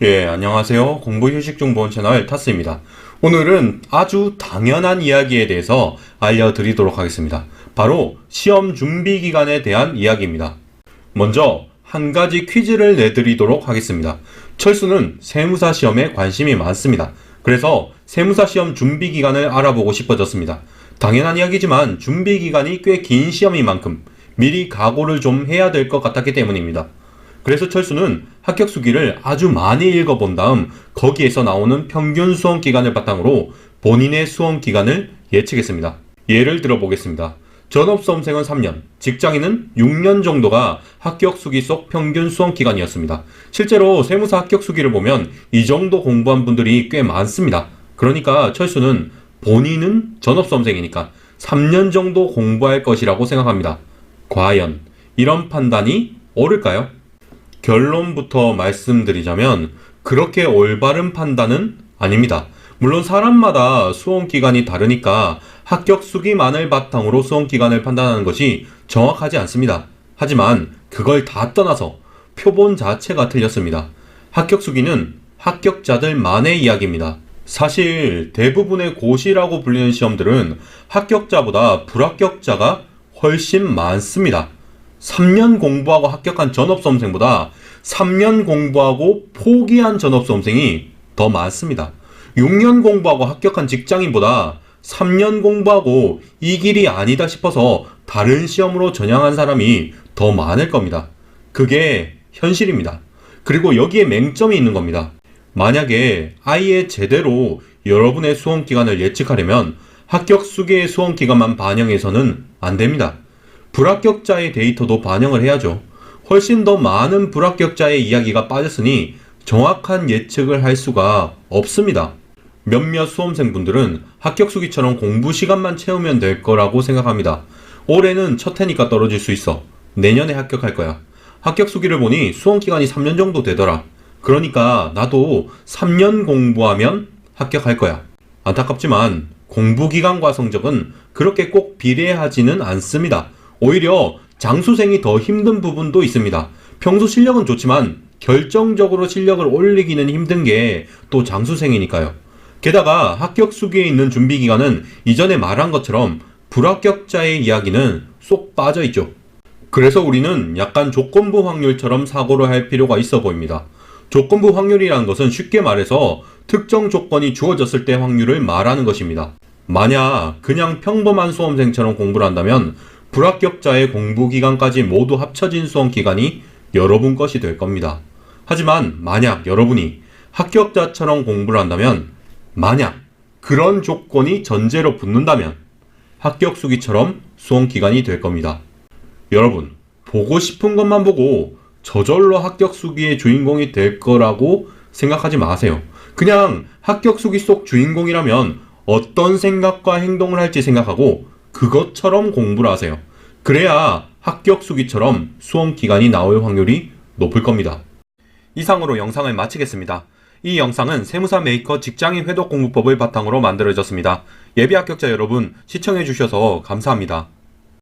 안녕하세요. 공부휴식중보원 채널 타스입니다. 오늘은 아주 당연한 이야기에 대해서 알려드리도록 하겠습니다. 바로 시험 준비 기간에 대한 이야기입니다. 먼저 한 가지 퀴즈를 내드리도록 하겠습니다. 철수는 세무사 시험에 관심이 많습니다. 그래서 세무사 시험 준비 기간을 알아보고 싶어졌습니다. 당연한 이야기지만 준비 기간이 꽤 긴 시험인 만큼 미리 각오를 좀 해야 될 것 같았기 때문입니다. 그래서 철수는 합격 수기를 아주 많이 읽어본 다음 거기에서 나오는 평균 수험 기간을 바탕으로 본인의 수험 기간을 예측했습니다. 예를 들어보겠습니다. 전업수험생은 3년, 직장인은 6년 정도가 합격 수기 속 평균 수험 기간이었습니다. 실제로 세무사 합격 수기를 보면 이 정도 공부한 분들이 꽤 많습니다. 그러니까 철수는 본인은 전업수험생이니까 3년 정도 공부할 것이라고 생각합니다. 과연 이런 판단이 옳을까요? 결론부터 말씀드리자면 그렇게 올바른 판단은 아닙니다. 물론 사람마다 수험 기간이 다르니까 합격 수기만을 바탕으로 수험 기간을 판단하는 것이 정확하지 않습니다. 하지만 그걸 다 떠나서 표본 자체가 틀렸습니다. 합격 수기는 합격자들만의 이야기입니다. 사실 대부분의 고시라고 불리는 시험들은 합격자보다 불합격자가 훨씬 많습니다. 3년 공부하고 합격한 전업수험생보다 3년 공부하고 포기한 전업수험생이 더 많습니다. 6년 공부하고 합격한 직장인보다 3년 공부하고 이 길이 아니다 싶어서 다른 시험으로 전향한 사람이 더 많을 겁니다. 그게 현실입니다. 그리고 여기에 맹점이 있는 겁니다. 만약에 아예 제대로 여러분의 수험 기간을 예측하려면 합격 수기의 수험 기간만 반영해서는 안 됩니다. 불합격자의 데이터도 반영을 해야죠. 훨씬 더 많은 불합격자의 이야기가 빠졌으니 정확한 예측을 할 수가 없습니다. 몇몇 수험생분들은 합격 수기처럼 공부 시간만 채우면 될 거라고 생각합니다. 올해는 첫 해니까 떨어질 수 있어. 내년에 합격할 거야. 합격 수기를 보니 수험 기간이 3년 정도 되더라. 그러니까 나도 3년 공부하면 합격할 거야. 안타깝지만 공부 기간과 성적은 그렇게 꼭 비례하지는 않습니다. 오히려 장수생이 더 힘든 부분도 있습니다. 평소 실력은 좋지만 결정적으로 실력을 올리기는 힘든 게 또 장수생이니까요. 게다가 합격 수기에 있는 준비 기간은 이전에 말한 것처럼 불합격자의 이야기는 쏙 빠져 있죠. 그래서 우리는 약간 조건부 확률처럼 사고를 할 필요가 있어 보입니다. 조건부 확률이라는 것은 쉽게 말해서 특정 조건이 주어졌을 때 확률을 말하는 것입니다. 만약 그냥 평범한 수험생처럼 공부를 한다면 불합격자의 공부 기간까지 모두 합쳐진 수험 기간이 여러분 것이 될 겁니다. 하지만 만약 여러분이 합격자처럼 공부를 한다면, 만약 그런 조건이 전제로 붙는다면 합격 수기처럼 수험 기간이 될 겁니다. 여러분, 보고 싶은 것만 보고 저절로 합격 수기의 주인공이 될 거라고 생각하지 마세요. 그냥 합격 수기 속 주인공이라면 어떤 생각과 행동을 할지 생각하고 그것처럼 공부를 하세요. 그래야 합격 수기처럼 수험 기간이 나올 확률이 높을 겁니다. 이상으로 영상을 마치겠습니다. 이 영상은 세무사 메이커 직장인 회독 공부법을 바탕으로 만들어졌습니다. 예비 합격자 여러분, 시청해주셔서 감사합니다.